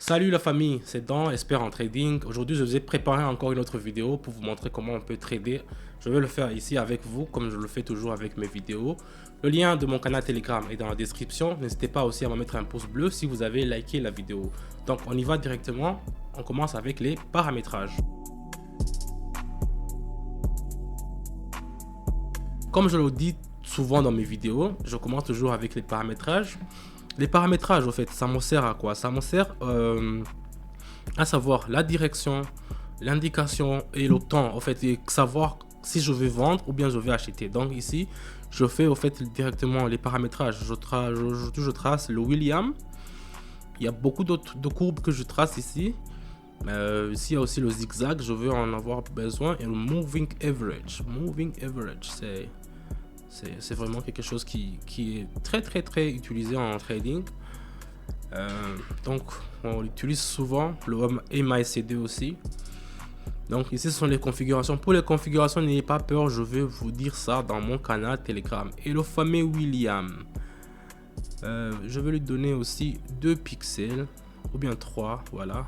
Salut la famille, c'est Dan, expert en trading. Aujourd'hui, je vous ai préparé encore une autre vidéo pour vous montrer comment on peut trader. Je vais le faire ici avec vous, comme je le fais toujours avec mes vidéos. Le lien de mon canal Telegram est dans la description. N'hésitez pas aussi à me mettre un pouce bleu si vous avez liké la vidéo. Donc, on y va directement. On commence avec les paramétrages. Comme je le dis souvent dans mes vidéos, je commence toujours avec les paramétrages. Les paramétrages, au fait, ça me sert à quoi? Ça me sert à savoir la direction, l'indication et le temps, en fait, et savoir si je vais vendre ou bien je vais acheter. Donc ici, je fais au fait directement les paramétrages. Je trace le William. Il y a beaucoup d'autres courbes que je trace ici. Ici, il y a aussi le zigzag, je veux en avoir besoin. Et le moving average. Moving average, c'est vraiment quelque chose qui est très utilisé en trading. Donc on l'utilise souvent, le MACD aussi. Donc ici ce sont les configurations. Pour les configurations, n'ayez pas peur, je vais vous dire ça dans mon canal Telegram. Et le fameux William, je vais lui donner aussi 2 pixels ou bien 3, voilà,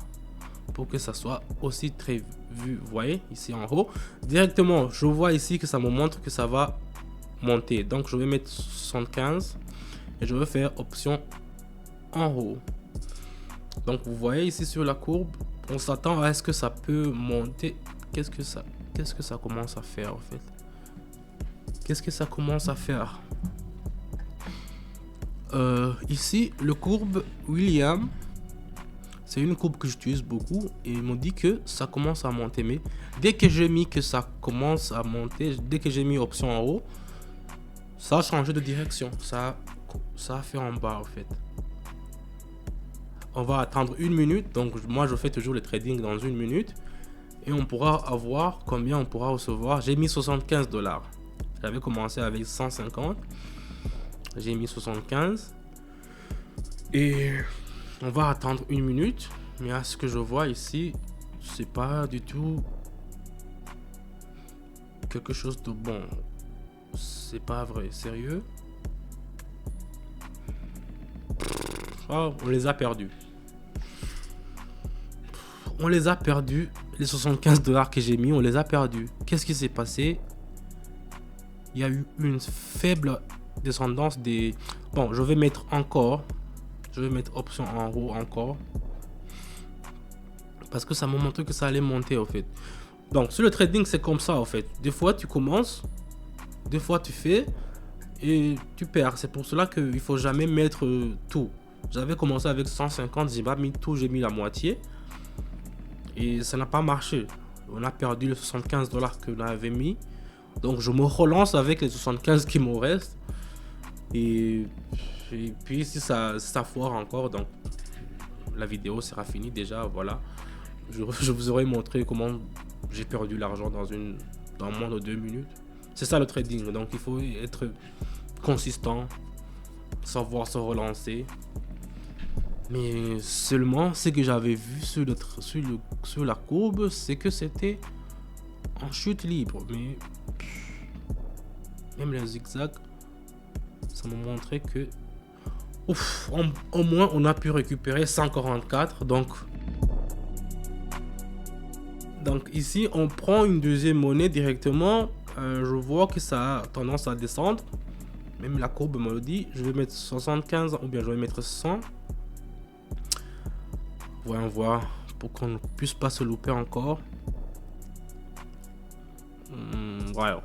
pour que ça soit aussi très vu. Vous voyez ici en haut directement, je vois ici que ça me montre que ça va monter. Donc je vais mettre 75 et je vais faire option en haut. Donc vous voyez ici sur la courbe, on s'attend à ce que ça peut monter. Qu'est-ce que ça commence à faire en fait? Qu'est-ce que ça commence à faire? Ici le courbe William, c'est une courbe que j'utilise beaucoup et il me dit que ça commence à monter, mais dès que j'ai mis que ça commence à monter, dès que j'ai mis option en haut, ça a changé de direction, ça a fait en bas en fait. On va attendre 1 minute, donc moi je fais toujours le trading dans 1 minute et on pourra avoir combien on pourra recevoir. J'ai mis 75 $. J'avais commencé avec 150, j'ai mis 75 et on va attendre 1 minute. Mais à ce que je vois ici, c'est pas du tout quelque chose de bon. C'est pas vrai, sérieux. Oh, on les a perdus. On les a perdus. Les 75 $ que j'ai mis, on les a perdus. Qu'est-ce qui s'est passé? Il y a eu une faible descendance des... Bon, je vais mettre encore. Je vais mettre option en haut encore. Parce que ça m'a montré que ça allait monter en fait. Donc sur le trading, c'est comme ça en fait. Des fois, tu commences. Des fois, tu fais. Et tu perds. C'est pour cela qu'il ne faut jamais mettre tout. J'avais commencé avec 150, j'ai pas mis tout, j'ai mis la moitié. Et ça n'a pas marché. On a perdu les 75 $ que l'on avait mis. Donc je me relance avec les 75 qui me restent. Et puis si ça foire encore, donc la vidéo sera finie déjà. Voilà. Je vous aurais montré comment j'ai perdu l'argent dans moins de 2 minutes. C'est ça le trading. Donc il faut être consistant, savoir se relancer. Mais seulement ce que j'avais vu sur la courbe, c'est que c'était en chute libre. Mais même les zigzags, ça me montrait que ouf, au moins on a pu récupérer 144. Donc ici on prend une deuxième monnaie directement. Je vois que ça a tendance à descendre. Même la courbe me le dit. Je vais mettre 75 ou bien je vais mettre 100. Voyons voir pour qu'on ne puisse pas se louper encore. Ouais,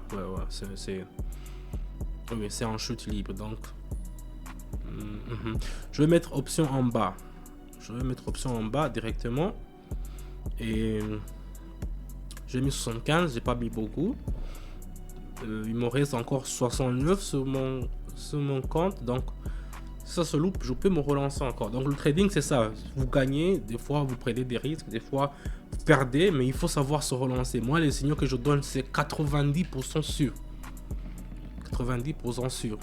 c'est en chute libre donc. Je vais mettre option en bas. Je vais mettre option en bas directement. Et j'ai mis 75, j'ai pas mis beaucoup. Il me reste encore 69 sur mon compte. Donc ça se loupe, je peux me relancer encore. Donc le trading, c'est ça. Vous gagnez, des fois vous prenez des risques, des fois vous perdez, mais il faut savoir se relancer. Moi, les signaux que je donne, c'est 90% sûr. 90% sûr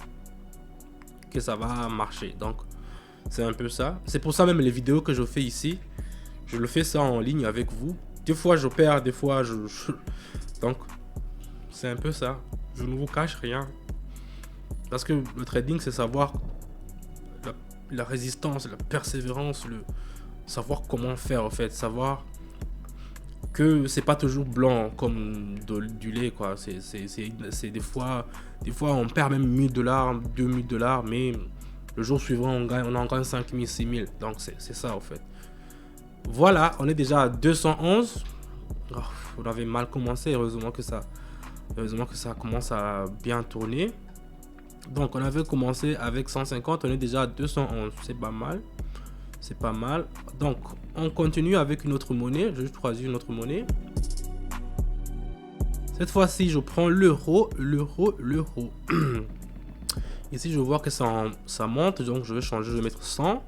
que ça va marcher. Donc c'est un peu ça. C'est pour ça même les vidéos que je fais ici, je le fais ça en ligne avec vous. Des fois je perds, des fois donc c'est un peu ça. Je ne vous cache rien. Parce que le trading, c'est savoir la résistance, la persévérance, savoir comment faire en fait, savoir que c'est pas toujours blanc comme du lait quoi. C'est des fois on perd même 1000 $, 2000 $, mais le jour suivant on en gagne 5000, 6000. Donc c'est ça en fait. Voilà, on est déjà à 211. Oh, on avait mal commencé, heureusement que ça commence à bien tourner. Donc on avait commencé avec 150, on est déjà à 211, c'est pas mal. C'est pas mal. Donc on continue avec une autre monnaie. Je vais choisir une autre monnaie. Cette fois-ci, je prends l'euro. Ici, je vois que ça monte, donc je vais changer, je vais mettre 100.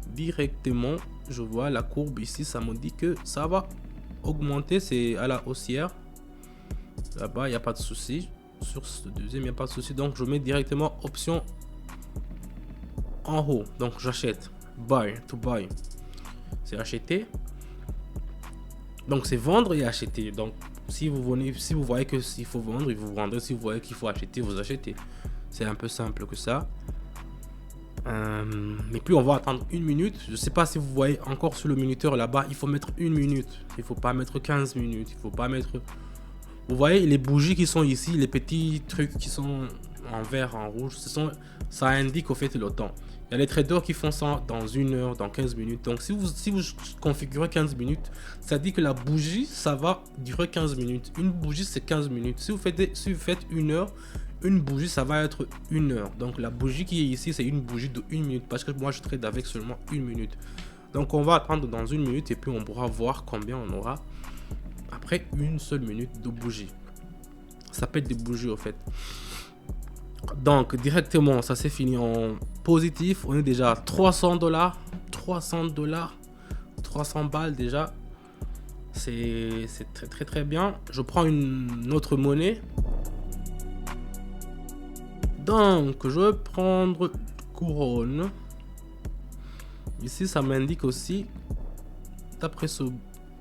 Directement, je vois la courbe ici, ça me dit que ça va augmenter, c'est à la haussière. Là-bas, il n'y a pas de souci. Sur ce deuxième, il n'y a pas de souci. Donc, je mets directement option en haut. Donc, j'achète. Buy, to buy. C'est acheter. Donc, c'est vendre et acheter. Donc, si vous voyez que s'il faut vendre, vous vendez. Si vous voyez qu'il faut acheter, vous achetez. C'est un peu simple que ça. Mais puis on va attendre 1 minute. Je sais pas si vous voyez encore sur le minuteur là-bas, il faut mettre 1 minute. Il faut pas mettre 15 minutes. Il faut pas mettre. Vous voyez les bougies qui sont ici, les petits trucs qui sont en vert, en rouge, ça indique au fait le temps. Il y a les traders qui font ça dans 1 heure, dans 15 minutes. Donc si vous configurez 15 minutes, ça dit que la bougie, ça va durer 15 minutes. Une bougie, c'est 15 minutes. Si vous faites 1 heure, une bougie, ça va être 1 heure. Donc la bougie qui est ici, c'est une bougie de 1 minute. Parce que moi, je trade avec seulement 1 minute. Donc on va attendre dans 1 minute et puis on pourra voir combien on aura après une seule minute de bougie. Ça peut être des bougies au fait. Donc directement, ça s'est fini en positif. On est déjà à 300 $. 300 $. 300 balles déjà. C'est très très très bien. Je prends une autre monnaie. Donc, je vais prendre couronne. Ici, ça m'indique aussi, d'après ce...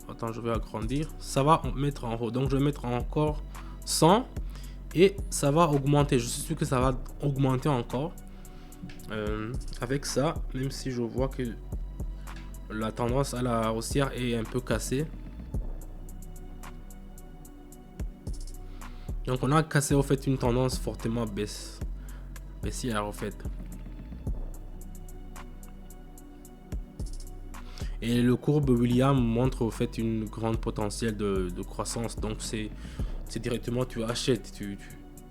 Attends, je vais agrandir. Ça va mettre en haut. Donc, je vais mettre encore 100. Et ça va augmenter. Je suis sûr que ça va augmenter encore. Avec ça, même si je vois que la tendance à la haussière est un peu cassée. Donc, on a cassé, au fait, une tendance fortement baissière en fait. Et le courbe William montre au fait une grande potentiel de croissance. Donc c'est directement tu achètes, tu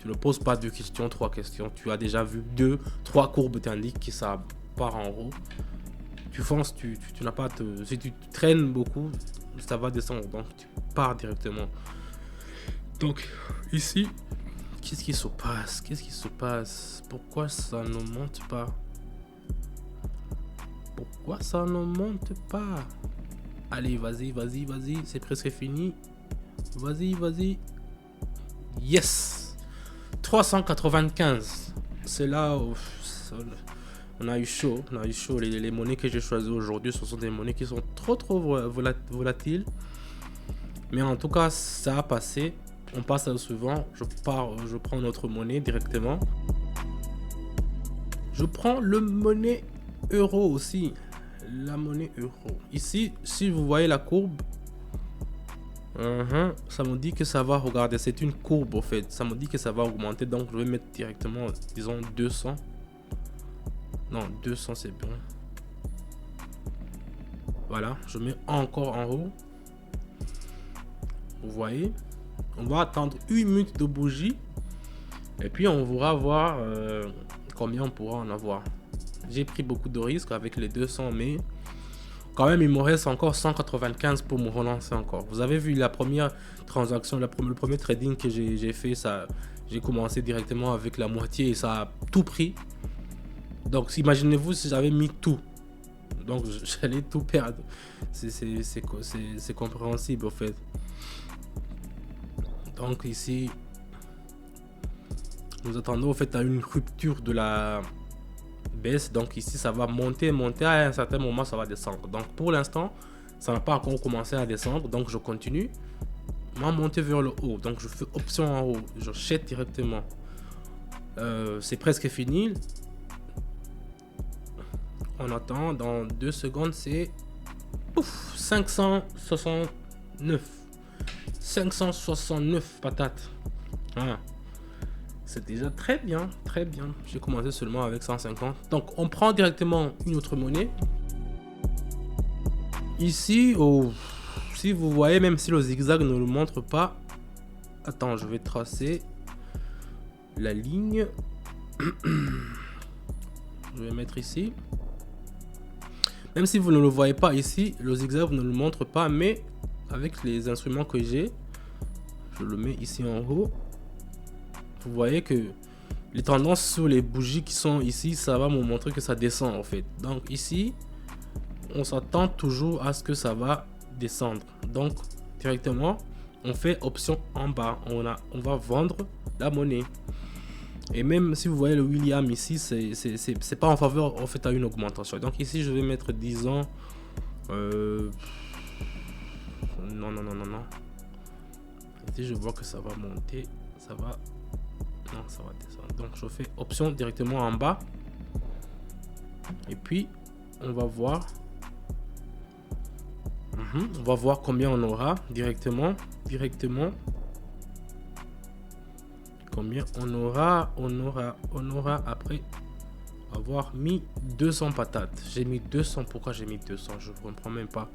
ne poses pas 2 questions, 3 questions. Tu as déjà vu 2, 3 courbes t'indiquent que ça part en haut. Tu fonces, tu n'as pas si tu traînes beaucoup, ça va descendre. Donc tu pars directement. Donc ici, qu'est-ce qui se passe? Qu'est-ce qui se passe? Pourquoi ça ne monte pas? Pourquoi ça ne monte pas? Allez, vas-y. C'est presque fini. Vas-y. Yes! 395. C'est là où on a eu chaud. Les monnaies que j'ai choisies aujourd'hui, ce sont des monnaies qui sont trop volatiles. Mais en tout cas, ça a passé. On passe au suivant. Je prends notre monnaie directement. Je prends le monnaie euro aussi. La monnaie euro. Ici, si vous voyez la courbe, ça me dit que ça va, regardez, c'est une courbe au fait. Ça me dit que ça va augmenter. Donc, je vais mettre directement, disons, 200. Non, 200 c'est bon. Voilà, je mets encore en haut. Vous voyez? On va attendre 1 minute de bougie. Et puis on va voir combien on pourra en avoir. J'ai pris beaucoup de risques avec les 200, mais quand même il me reste encore 195 pour me relancer encore. Vous avez vu la première transaction, le premier trading que j'ai fait, ça, j'ai commencé directement avec la moitié et ça a tout pris. Donc imaginez-vous si j'avais mis tout. Donc j'allais tout perdre. C'est compréhensible en fait. Donc ici, nous attendons en fait à une rupture de la baisse. Donc ici, ça va monter. À un certain moment, ça va descendre. Donc pour l'instant, ça n'a pas encore commencé à descendre. Donc je continue à monter vers le haut. Donc je fais option en haut. Je jette directement. C'est presque fini. On attend. Dans 2 secondes, c'est 569. 569 patates. Voilà. C'est déjà très bien, très bien. J'ai commencé seulement avec 150. Donc, on prend directement une autre monnaie. Ici, si vous voyez, même si le zigzag ne le montre pas. Attends, je vais tracer la ligne. Je vais mettre ici. Même si vous ne le voyez pas ici, le zigzag ne le montre pas, mais avec les instruments que j'ai, je le mets ici en haut. Vous voyez que les tendances sur les bougies qui sont ici, ça va me montrer que ça descend en fait. Donc ici, on s'attend toujours à ce que ça va descendre. Donc directement, on fait option en bas. On va vendre la monnaie. Et même si vous voyez le William ici, c'est pas en faveur en fait à une augmentation. Donc ici, je vais mettre 10 ans. Non. Ici, je vois que ça va monter. Ça va. Non, ça va descendre. Donc je fais option directement en bas. Et puis, on va voir. On va voir combien on aura directement. Combien on aura après avoir mis 200 patates. J'ai mis 200. Pourquoi j'ai mis 200? Je ne comprends même pas.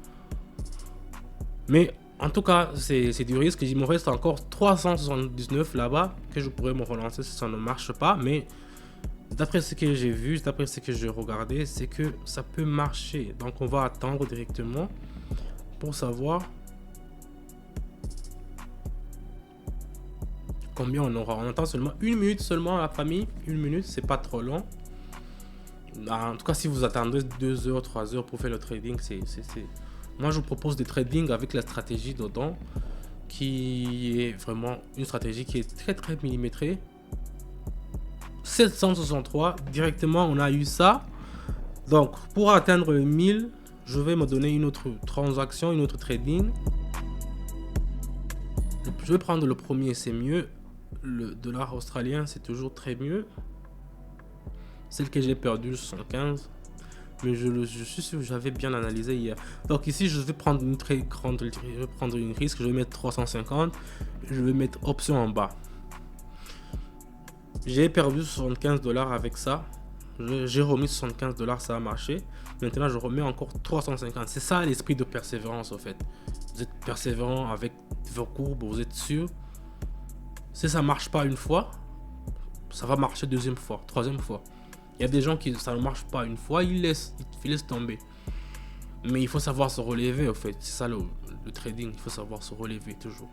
Mais en tout cas, c'est du risque. Il me reste encore 379 là-bas que je pourrais me relancer si ça ne marche pas. Mais d'après ce que j'ai vu, d'après ce que j'ai regardé, c'est que ça peut marcher. Donc on va attendre directement pour savoir combien on aura. On attend seulement 1 minute seulement, la famille. 1 minute, c'est pas trop long. En tout cas, si vous attendez 2 heures, 3 heures pour faire le trading, moi je vous propose des trading avec la stratégie dedans, qui est vraiment une stratégie qui est très millimétrée. 763 directement, on a eu ça. Donc pour atteindre le 1000, je vais me donner une autre transaction, une autre trading. Je vais prendre le premier, c'est mieux. Le dollar australien, c'est toujours très mieux. Celle que j'ai perdue, 75. Mais je suis sûr que j'avais bien analysé hier. Donc ici, je vais prendre une très grande, je vais prendre une risque. Je vais mettre 350. Je vais mettre option en bas. J'ai perdu 75 $ avec ça. J'ai remis 75 $, ça a marché. Maintenant, je remets encore 350. C'est ça l'esprit de persévérance, en fait. Vous êtes persévérant avec vos courbes, vous êtes sûr. Si ça marche pas une fois, ça va marcher deuxième fois, troisième fois. Il y a des gens qui ça ne marche pas une fois, ils laissent tomber. Mais il faut savoir se relever, en fait. C'est ça le trading, il faut savoir se relever toujours.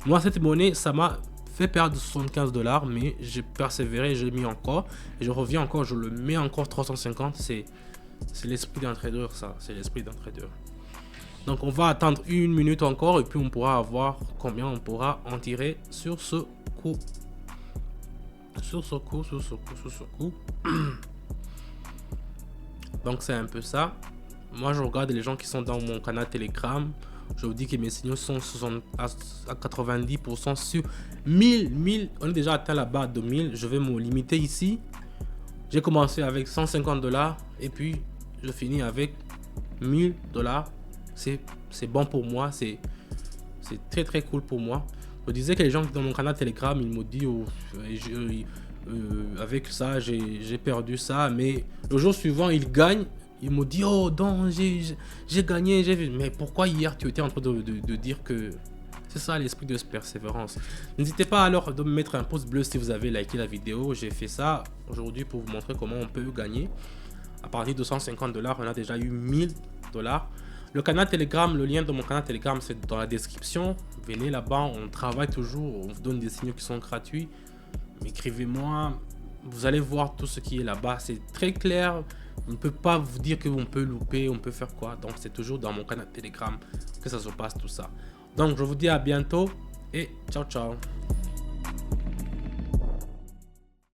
Moi, cette monnaie, ça m'a fait perdre 75 $, mais j'ai persévéré, j'ai mis encore. Et je reviens encore, je le mets encore 350. C'est l'esprit d'un trader, ça. C'est l'esprit d'un trader. Donc on va attendre 1 minute encore et puis on pourra voir combien on pourra en tirer sur ce coup. Sur ce coup. Donc c'est un peu ça. Moi je regarde les gens qui sont dans mon canal Telegram. Je vous dis que mes signaux sont à 90% sur 1000. On est déjà atteint la barre de 1000. Je vais me limiter ici. J'ai commencé avec 150 $ et puis je finis avec 1000 $. C'est bon pour moi, c'est très cool pour moi. Je disais que les gens dans mon canal Telegram, ils m'ont dit avec ça j'ai perdu ça, mais le jour suivant ils gagnent. Ils m'ont dit oh non, j'ai gagné, j'ai vu. Mais pourquoi hier tu étais en train de dire que c'est ça l'esprit de persévérance. N'hésitez pas alors de me mettre un pouce bleu si vous avez liké la vidéo. J'ai fait ça aujourd'hui pour vous montrer comment on peut gagner. À partir de 150 $, on a déjà eu 1000 $. Le canal Telegram, le lien de mon canal Telegram, c'est dans la description. Venez là-bas, on travaille toujours, on vous donne des signaux qui sont gratuits. Écrivez-moi, vous allez voir tout ce qui est là-bas. C'est très clair. On ne peut pas vous dire qu'on peut louper, on peut faire quoi. Donc c'est toujours dans mon canal Telegram que ça se passe tout ça. Donc je vous dis à bientôt et ciao ciao.